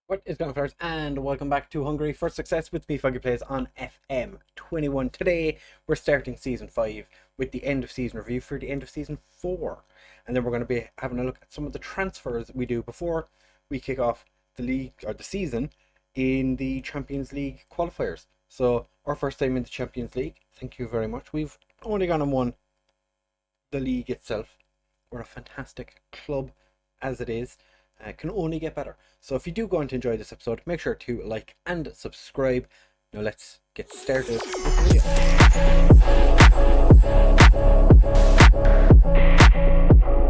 What is going on, fellas? And welcome back to Hungary for Success with me, FoggyPlays, on FM21. Today, we're starting Season 5 with the end of season review for the end of Season 4. And then we're going to be having a look at some of the transfers we do before we kick off the league, or the season, in the Champions League qualifiers. So, our first time in the Champions League, thank you very much. We've only gone and won the league itself. We're a fantastic club as it is. Can only get better. So if you do go on to enjoy this episode, make sure to like and subscribe. Now let's get started with the video.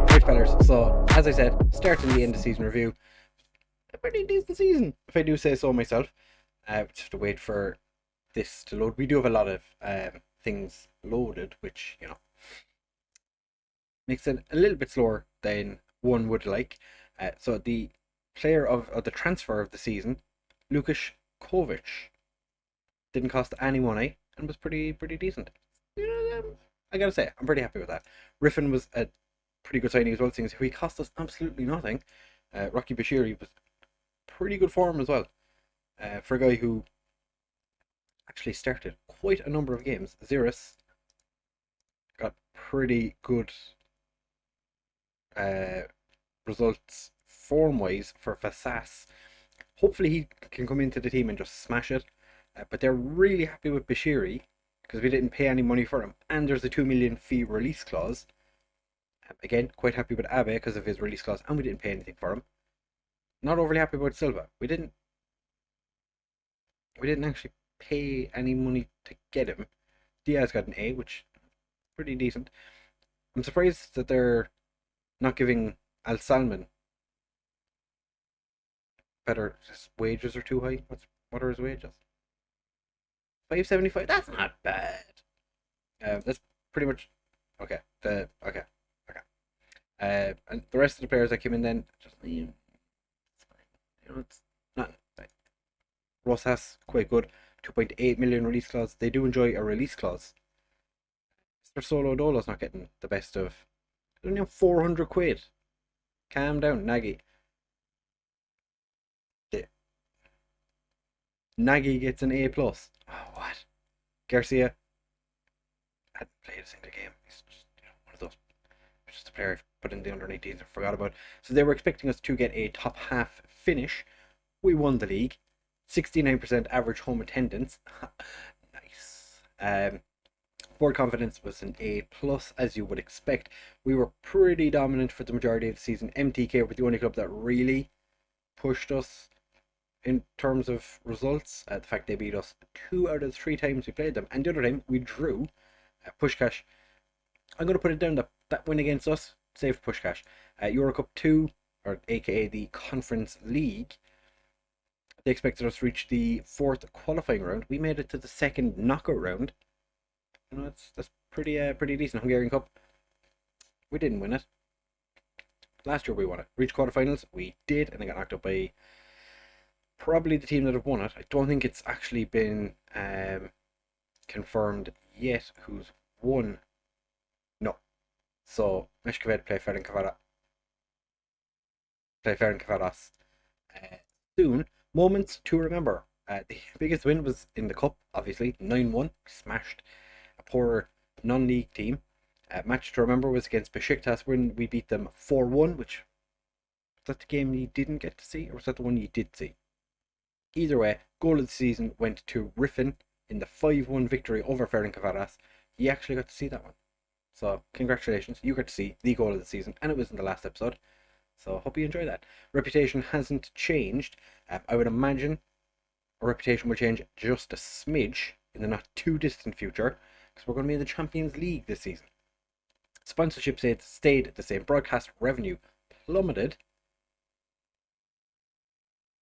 Right, fellas, so as I said, starting the end of season review. A pretty decent season, if I do say so myself. Just have to wait for this to load. We do have a lot of things loaded, which, makes it a little bit slower than one would like. So the player of the transfer of the season, Lukasz Kovic, didn't cost any money and was pretty decent. I gotta say, I'm pretty happy with that. Riffin was a pretty good signing as well, since he cost us absolutely nothing. Rocky Bashiri was pretty good form as well, for a guy who actually started quite a number of games. Ziris got pretty good results form wise for Fasas. Hopefully he can come into the team and just smash it. But they're really happy with Bashiri because we didn't pay any money for him, and there's a 2 million fee release clause. Again, quite happy with Abe because of his release clause, and we didn't pay anything for him. Not overly happy about Silva. We didn't actually pay any money to get him. Diaz got an A, which is pretty decent. I'm surprised that they're not giving Al Salman better. His wages are too high. What are his wages? 575. That's not bad. That's pretty much okay. Okay. And the rest of the players that came in then, just it's not. Rosas quite good. 2.8 million release clause. They do enjoy a release clause. Mr. Solo Dolo's not getting the best of. Only 400 quid. Calm down, Nagy. Nagy gets an A plus. Oh, what? Garcia hadn't played a single game. He's just one of those. Just a player I've put in the under 19s and forgot about. So they were expecting us to get a top half finish. We won the league. 69% average home attendance. Nice. Board confidence was an A plus, as you would expect. We were pretty dominant for the majority of the season. MTK were the only club that really pushed us in terms of results. The fact they beat us 2 out of the 3 times we played them, and the other time we drew. Pushkash, I'm going to put it down that win against us saved Pushkash. Eurocup 2, or aka the Conference League, they expected us to reach the 4th qualifying round. We made it to the 2nd knockout round. That's pretty decent. Hungarian Cup, we didn't win it. Last year we won it. Reached quarterfinals, we did, and I got knocked out by probably the team that have won it. I don't think it's actually been confirmed yet who's won. No. So Meshkoved play Ferencvaros soon. Moments to remember. The biggest win was in the cup, obviously. 9-1. Smashed a poor non-league team. Match to remember was against Besiktas when we beat them 4-1, which was that the game you didn't get to see, or was that the one you did see? Either way, goal of the season went to Riffin in the 5-1 victory over Ferencvaros. You actually got to see that one. So, congratulations. You got to see the goal of the season, and it was in the last episode. So, hope you enjoy that. Reputation hasn't changed. I would imagine our reputation will change just a smidge in the not too distant future, because we're going to be in the Champions League this season. Sponsorship stayed the same. Broadcast revenue plummeted.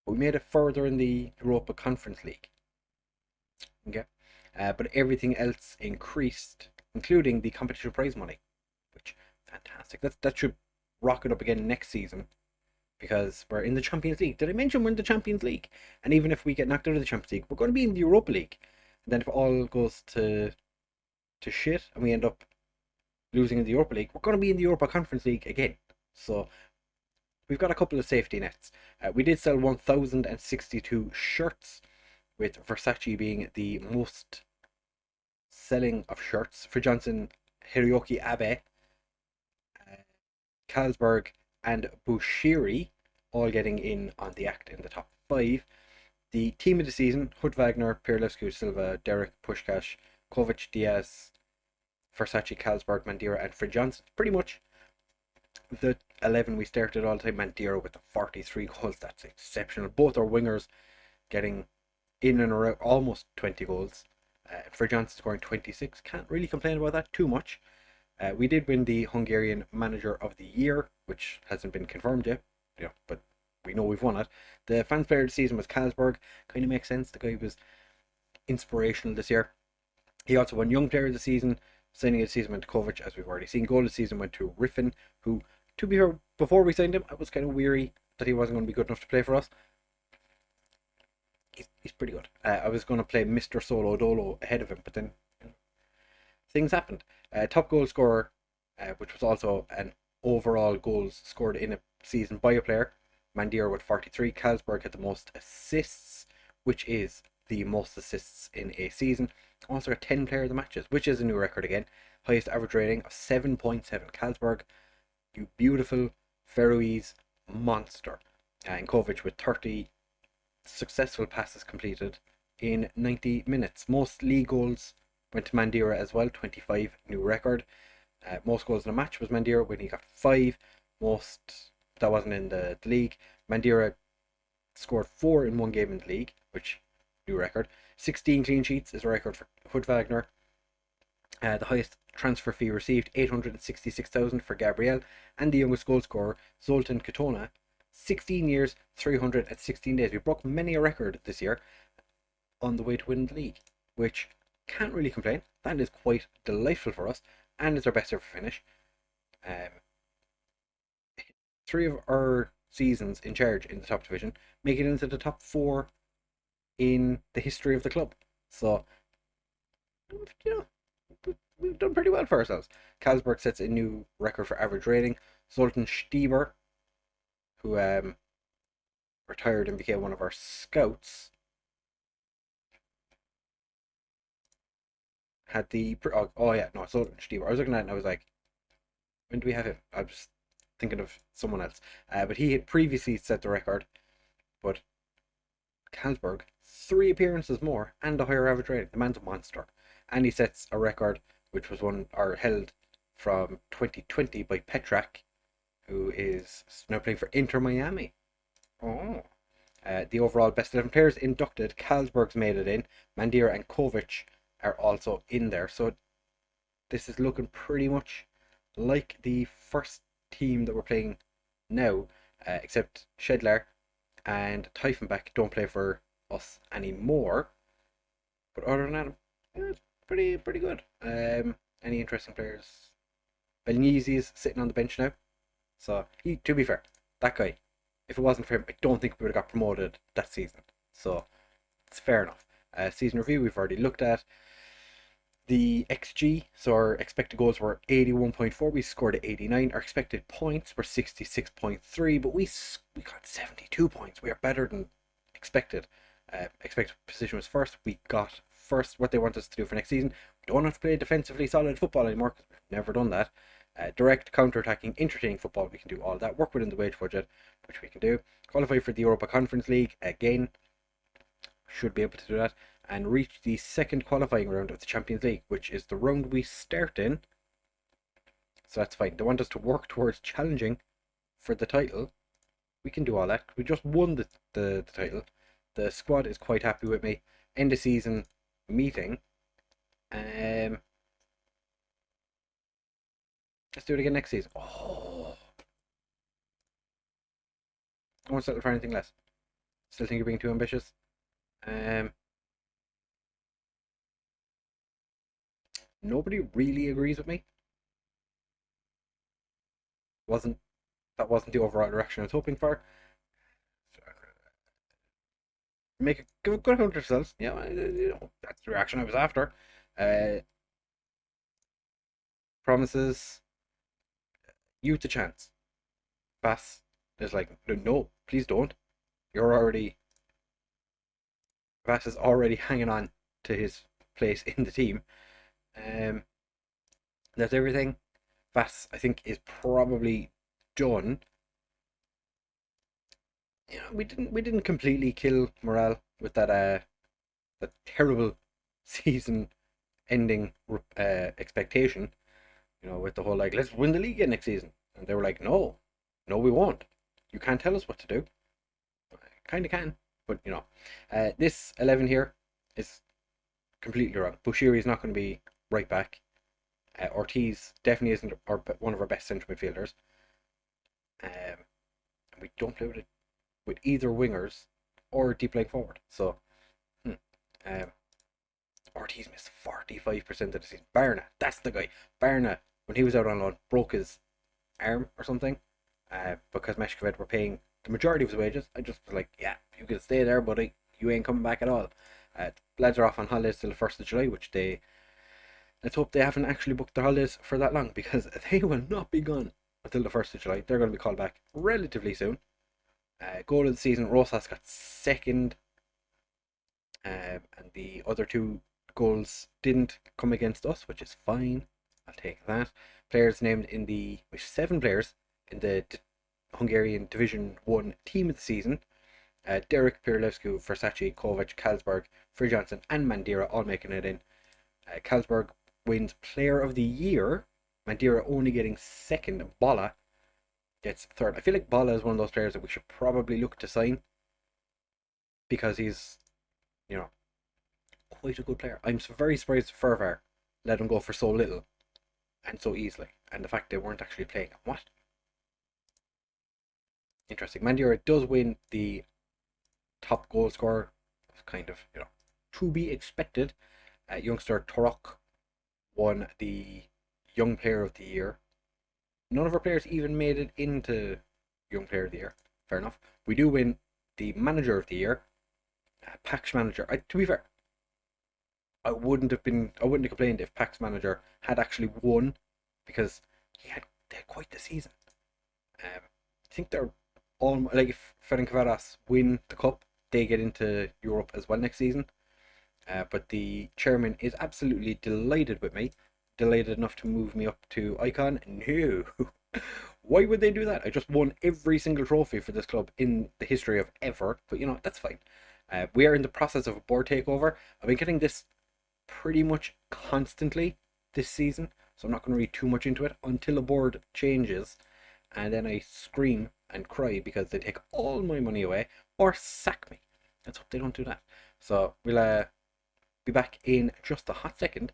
We made it further in the Europa Conference League. Okay. But everything else increased, including the competition prize money, which fantastic. That should rocket up again next season, because we're in the Champions League. Did I mention we're in the Champions League? And even if we get knocked out of the Champions League, we're going to be in the Europa League. And then if all goes to shit and we end up losing in the Europa League, we're going to be in the Europa Conference League again. So we've got a couple of safety nets. We did sell 1,062 shirts, with Versace being the most selling of shirts. For Johnson, Hiroki Abe, Carlsberg, and Bushiri all getting in on the act in the top 5. The team of the season: Hood Wagner, Pierlevsky, Silva, Derek, Pushkash, Kovac, Diaz, Versace, Carlsberg, Mandira, and Fred Johnson. Pretty much the 11 we started all the time. Mandira with the 43 goals. That's exceptional. Both our wingers getting in and around almost 20 goals. Fred Johnson scoring 26. Can't really complain about that too much. We did win the Hungarian Manager of the Year, which hasn't been confirmed yet, but we know we've won it. The Fans Player of the Season was Carlsberg. Kind of makes sense. The guy was inspirational this year. He also won Young Player of the Season. Signing of the season went to Kovac, as we've already seen. Goal of the season went to Riffin, who, to be fair, before we signed him, I was kind of weary that he wasn't going to be good enough to play for us. He's pretty good. I was going to play Mr. Solo Dolo ahead of him, but then things happened. Top goal scorer, which was also an overall goals scored in a season by a player, Mandira with 43. Carlsberg had the most assists, which is the most assists in a season. Also got 10 player of the matches, which is a new record again. Highest average rating of 7.7. Carlsberg, you beautiful Faroese monster. And Kovac with 30 successful passes completed in 90 minutes. Most league goals went to Mandira as well, 25, new record. Most goals in a match was Mandira when he got 5. Most, that wasn't in the league. Mandira scored 4 in one game in the league, which new record. 16 clean sheets is a record for Hood Wagner. The highest transfer fee received, 866,000 for Gabriel, and the youngest goal scorer, Zoltan Katona, 16 years, 316 days. We broke many a record this year on the way to winning the league, which can't really complain. That is quite delightful for us, and it's our best ever finish. 3 of our seasons in charge in the top division, making it into the top 4 in the history of the club. So, we've done pretty well for ourselves. Carlsberg sets a new record for average rating. Zoltan Stieber, who retired and became one of our scouts, had the Zoltan Stieber. I was looking at it and I was like, when do we have him? I was thinking of someone else. But he had previously set the record, but Carlsberg, 3 appearances more and a higher average rating. The man's a monster. And he sets a record which was held from 2020 by Petrak, who is now playing for Inter Miami. The overall best 11 players inducted, Carlsberg's made it in. Mandira and Kovac are also in there. So this is looking pretty much like the first team that we're playing now, except Shedler and Tiefenbach don't play for us anymore. But other than that, it's pretty good. Any interesting players? Belnese is sitting on the bench now. So, to be fair, that guy, if it wasn't for him, I don't think we would have got promoted that season. So, it's fair enough. Season review, we've already looked at. The XG, so our expected goals were 81.4, we scored at 89. Our expected points were 66.3, but we got 72 points. We are better than expected. Expected position was first. We got first. What they want us to do for next season, we don't have to play defensively solid football anymore, because we've never done that. Direct, counter-attacking, entertaining football, we can do all that. Work within the wage budget, which we can do. Qualify for the Europa Conference League, again, should be able to do that. And reach the second qualifying round of the Champions League, which is the round we start in. So that's fine. They want us to work towards challenging for the title. We can do all that. We just won the title. The squad is quite happy with me. End of season meeting. Let's do it again next season. I won't settle for anything less. Still think you're being too ambitious. Nobody really agrees with me. That wasn't the overall direction I was hoping for. Give a good account of yourselves. Yeah, that's the reaction I was after. Promises youth a chance. Pass. It's like, no, please don't. You're already Vass is already hanging on to his place in the team. Um, that's everything. Vass, I think, is probably done. We didn't completely kill morale with that terrible season ending expectation. With the whole like, let's win the league again next season, and they were like, no, no, we won't. You can't tell us what to do. Kind of can, but this 11 here is completely wrong. Bushiri is not going to be right back. Ortiz definitely isn't one of our best central midfielders. We don't play with either wingers or deep line forward. So, Ortiz missed 45% of the season. Barna, that's the guy. Barna, when he was out on loan, broke his arm or something because Meshkoved were paying the majority of his wages. I just was like, yeah, you can stay there, buddy. You ain't coming back at all. Lads are off on holidays till the 1st of July, which let's hope they haven't actually booked their holidays for that long, because they will not be gone until the 1st of July. They're going to be called back relatively soon. Goal of the season, Rosas got second, and the other two goals didn't come against us, which is fine. I'll take that. Players named we have 7 players in the Hungarian Division 1 team of the season. Derek Pirlescu, Versace, Kovac, Kalsberg, Frijansen, and Mandira all making it in. Kalsberg wins Player of the Year. Mandira only getting second. Bola gets third. I feel like Bola is one of those players that we should probably look to sign, because he's, quite a good player. I'm very surprised Fervar let him go for so little and so easily, and the fact they weren't actually playing him. What? Interesting. Mandira does win the top goal scorer. It's kind of, to be expected. Youngster Torok won the Young Player of the Year. None of our players even made it into Young Player of the Year. Fair enough. We do win the Manager of the Year. Pax Manager. To be fair, I wouldn't have complained if Pax Manager had actually won, because they had quite the season. I think they're all like, if Ferencváros win the cup, they get into Europe as well next season. But the chairman is absolutely delighted with me, delighted enough to move me up to Icon. No, why would they do that? I just won every single trophy for this club in the history of ever. But that's fine. We are in the process of a board takeover. I've been getting this pretty much constantly this season, so I'm not going to read too much into it until the board changes, and then I scream and cry because they take all my money away or sack me. Let's hope they don't do that. So we'll be back in just a hot second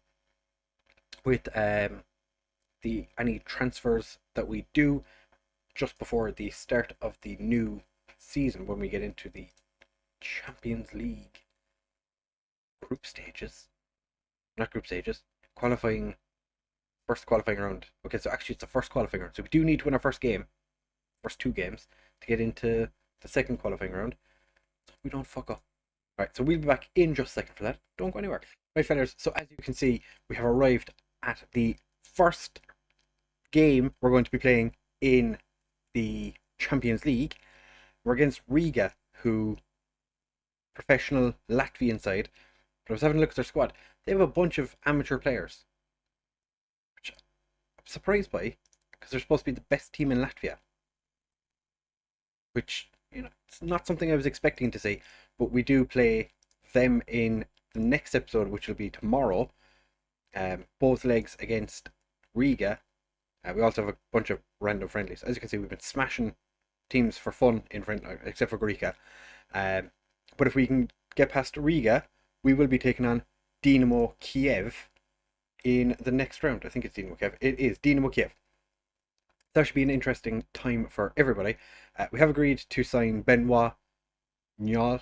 with any transfers that we do just before the start of the new season, when we get into the Champions League group stages. Not group stages, first qualifying round. Okay, so actually it's the first qualifying round. So we do need to win our first 2 games, to get into the second qualifying round, so we don't fuck up. Alright, so we'll be back in just a second for that. Don't go anywhere. Right, fellas, so as you can see, we have arrived at the first game we're going to be playing in the Champions League. We're against Riga, who, professional Latvian side. But I was having a look at their squad. They have a bunch of amateur players, which I'm surprised by, because they're supposed to be the best team in Latvia. Which, it's not something I was expecting to see. But we do play them in the next episode, which will be tomorrow. Both legs against Riga. We also have a bunch of random friendlies. As you can see, we've been smashing teams for fun in except for Riga. But if we can get past Riga, we will be taking on Dynamo Kiev in the next round. I think it's Dynamo Kiev. It is Dynamo Kiev. That should be an interesting time for everybody. We have agreed to sign Benoit Nyo,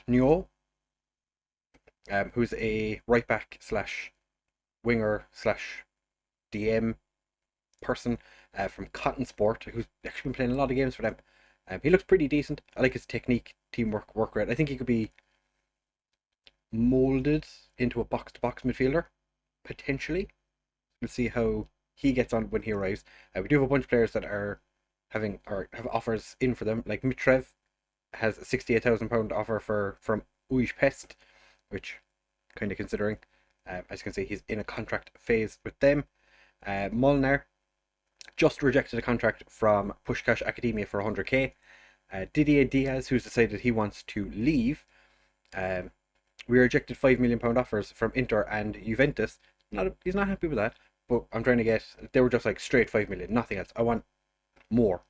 who's a right back / winger / DM person from Cotton Sport, who's actually been playing a lot of games for them. He looks pretty decent. I like his technique, teamwork, work rate. I think he could be molded into a box-to-box midfielder, potentially. We'll see how he gets on when he arrives. We do have a bunch of players that are have offers in for them. Like Mitrev has a £68,000 offer from Uj Pest, which kind of considering. As you can see, he's in a contract phase with them. Molnar just rejected a contract from Pushkash Academia for 100k. Didier Diaz, who's decided he wants to leave. We rejected £5 million offers from Inter and Juventus. He's not happy with that, but I'm trying to get. They were just like straight 5 million, nothing else. I want more.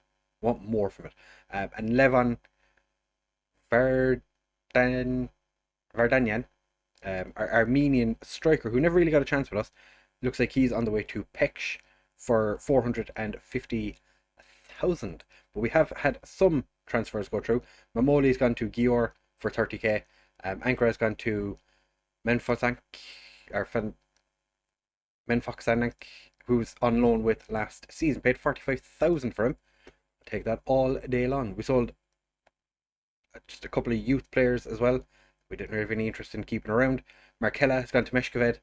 From it. And Levan Vardanyan, our Armenian striker who never really got a chance with us, looks like he's on the way to Peksh for 450,000. But we have had some transfers go through. Mamoli's gone to Gior for 30k. Ankara has gone to Menfoxank, who's on loan with last season. Paid 45,000 for him. Take that all day long. We sold just a couple of youth players as well. We didn't have any interest in keeping around. Markella has gone to Meshkoved.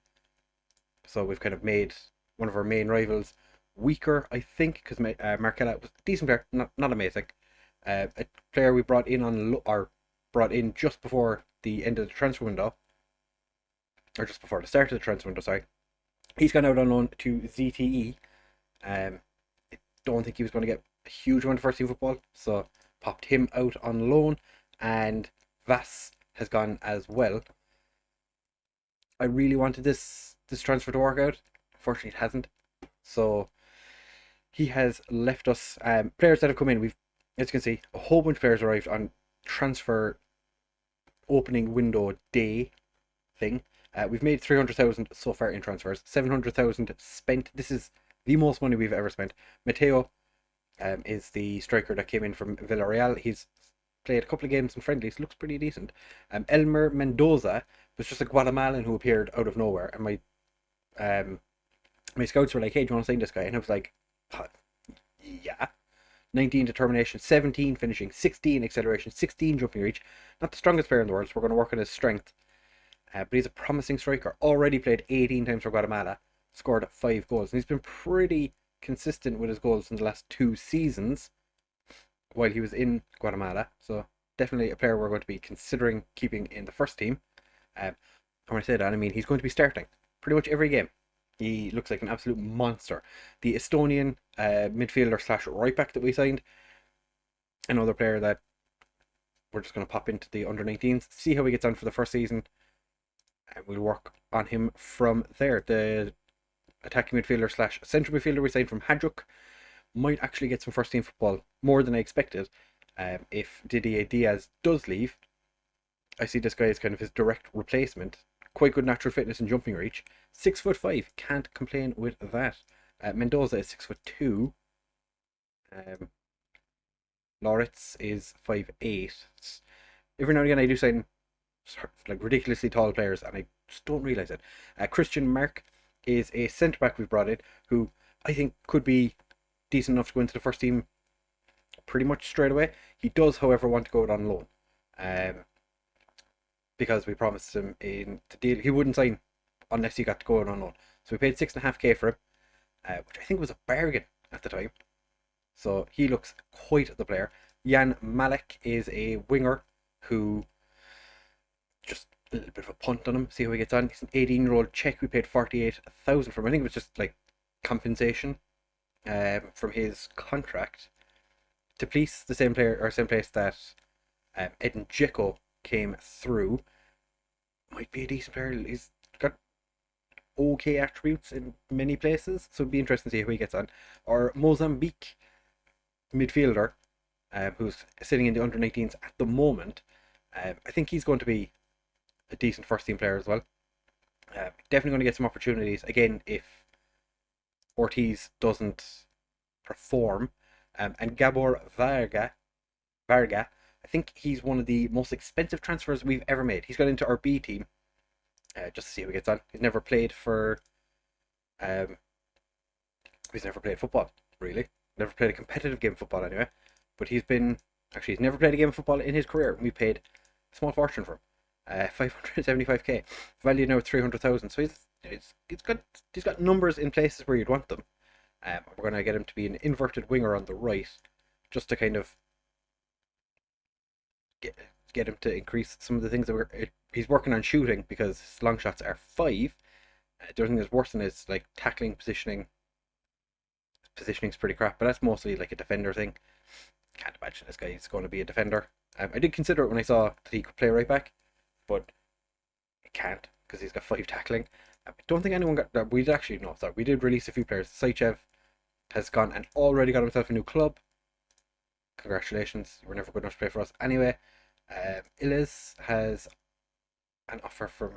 So we've kind of made one of our main rivals weaker, I think, because Markella was a decent player, not amazing. A player we brought in just before the end of the transfer window, or just before the start of the transfer window, sorry. He's gone out on loan to ZTE. I don't think he was going to get a huge amount of first team football, so popped him out on loan, and Vass has gone as well. I really wanted this transfer to work out. Unfortunately, it hasn't. So he has left us. Players that have come in, as you can see, a whole bunch of players arrived on transfer opening window day thing. We've made 300,000 so far in transfers, 700,000 spent. This is the most money we've ever spent. Mateo is the striker that came in from Villarreal. He's played a couple of games in friendlies, looks pretty decent. Elmer Mendoza was just a Guatemalan who appeared out of nowhere, and my scouts were like, "Hey, do you want to sign this guy?" And I was like, "Yeah." 19 determination, 17 finishing, 16 acceleration, 16 jumping reach. Not the strongest player in the world, so we're going to work on his strength. But he's a promising striker. Already played 18 times for Guatemala, scored 5 goals, and he's been pretty consistent with his goals in the last 2 seasons while he was in Guatemala. So definitely a player we're going to be considering keeping in the first team. And when I say that, I mean he's going to be starting pretty much every game. He looks like an absolute monster. The Estonian midfielder / right back that we signed, another player that we're just going to pop into the under-19s, see how he gets on for the first season, and we'll work on him from there. The attacking midfielder / central midfielder we signed from Hadjuk might actually get some first team football, more than I expected. If Didier Diaz does leave, I see this guy as kind of his direct replacement. Quite good natural fitness and jumping reach. 6'5", can't complain with that. Mendoza is 6'2". Loritz is 5'8". Every now and again I do sign like ridiculously tall players, and I just don't realise it. Christian Mark is a centre back we've brought in, who I think could be decent enough to go into the first team pretty much straight away. He does, however, want to go out on loan. Because we promised him in the deal he wouldn't sign unless he got to go out on loan. So we paid 6.5k for him, which I think was a bargain at the time. So he looks quite the player. Jan Malek is a winger who just a little bit of a punt on him, see how he gets on. He's an 18-year-old Czech. We paid 48,000 for him. I think it was just like compensation from his contract. To please the same place that Edin Dzeko came through. Might be a decent player. He's got okay attributes in many places, so it'd be interesting to see how he gets on. Or Mozambique midfielder, who's sitting in the under-19s at the moment. I think he's going to be a decent first team player as well. Definitely going to get some opportunities again if Ortiz doesn't perform. And Gabor Varga, I think he's one of the most expensive transfers we've ever made. He's got into our B team, just to see how he gets on. He's never played football, really. Never played a competitive game of football anyway. But he's never played a game of football in his career. We paid a small fortune for him. 575k. Value now 300,000. So he's got numbers in places where you'd want them. We're going to get him to be an inverted winger on the right. just to kind of get him to increase some of the things that he's working on shooting, because his long shots are 5. The other thing that's worse than is like tackling, positioning. Positioning's pretty crap, but that's mostly like a defender thing. Can't imagine this guy is going to be a defender. I did consider it when I saw that he could play right back, but he can't because he's got 5 tackling. I don't think anyone got. We did actually no, sorry, we did release a few players. Saichev has gone and already got himself a new club. Congratulations, you were never good enough to play for us anyway. Illes has an offer from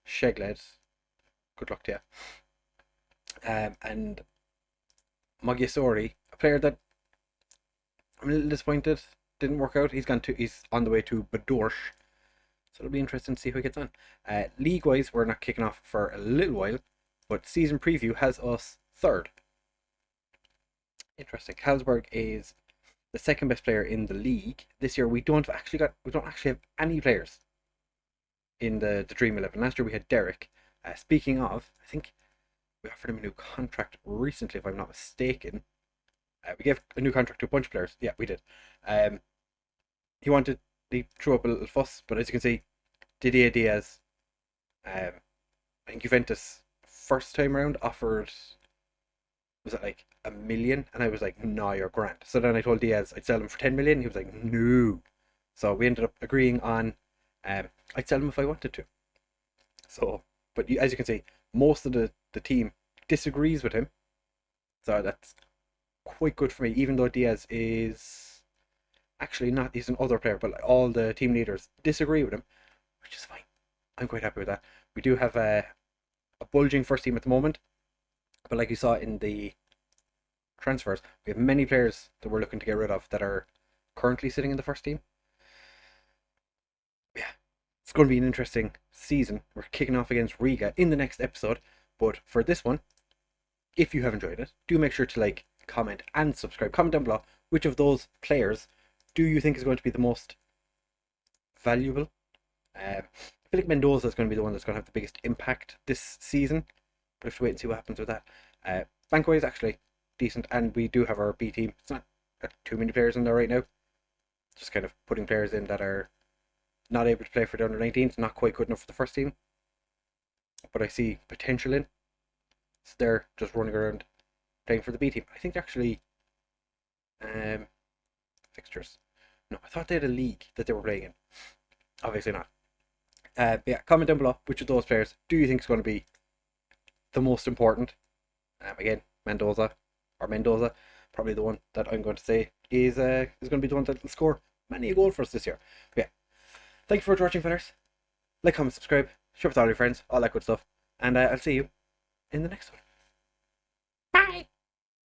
Shegled. Good luck to you. And Mogiasori, a player that I'm a little disappointed didn't work out. He's on the way to Badorsh, so it'll be interesting to see how he gets on. League wise, we're not kicking off for a little while, but season preview has us 3rd. Interesting. Carlsberg is the 2nd best player in the league this year. We don't actually have any players in the Dream 11. Last year we had Derek. Speaking of, I think we offered him a new contract recently, if I'm not mistaken. We gave a new contract to a bunch of players. Yeah, we did. He threw up a little fuss, but as you can see, Didier Diaz, I think Juventus first time around offered, was it like $1 million? And I was like, no, you're grand. So then I told Diaz I'd sell him for 10 million. He was like, no. So we ended up agreeing on, I'd sell him if I wanted to. So, but as you can see, most of the team disagrees with him. So that's quite good for me, even though Diaz is actually not, he's an other player, but all the team leaders disagree with him, which is fine. I'm quite happy with that. We do have a bulging first team at the moment, but like you saw in the transfers, we have many players that we're looking to get rid of that are currently sitting in the first team. Yeah, it's going to be an interesting season. We're kicking off against Riga in the next episode, but for this one, if you have enjoyed it, do make sure to like, comment and subscribe. Comment down below which of those players do you think is going to be the most valuable. I feel like Mendoza is going to be the one that's going to have the biggest impact this season, but we have to wait and see what happens with that. Bankway is actually decent, and we do have our B team. It's not too many players in there right now, just kind of putting players in that are not able to play for the under 19s, not quite good enough for the first team, but I see potential in, so they're just running around playing for the B team. I think they're actually fixtures. No, I thought they had a league that they were playing in. Obviously not. But yeah, comment down below which of those players do you think is going to be the most important. Again, Mendoza, probably the one that I'm going to say is going to be the one that will score many a goal for us this year. But yeah, thank you for watching, fellas. Like, comment, subscribe, share with all your friends, all that good stuff, and I'll see you in the next one.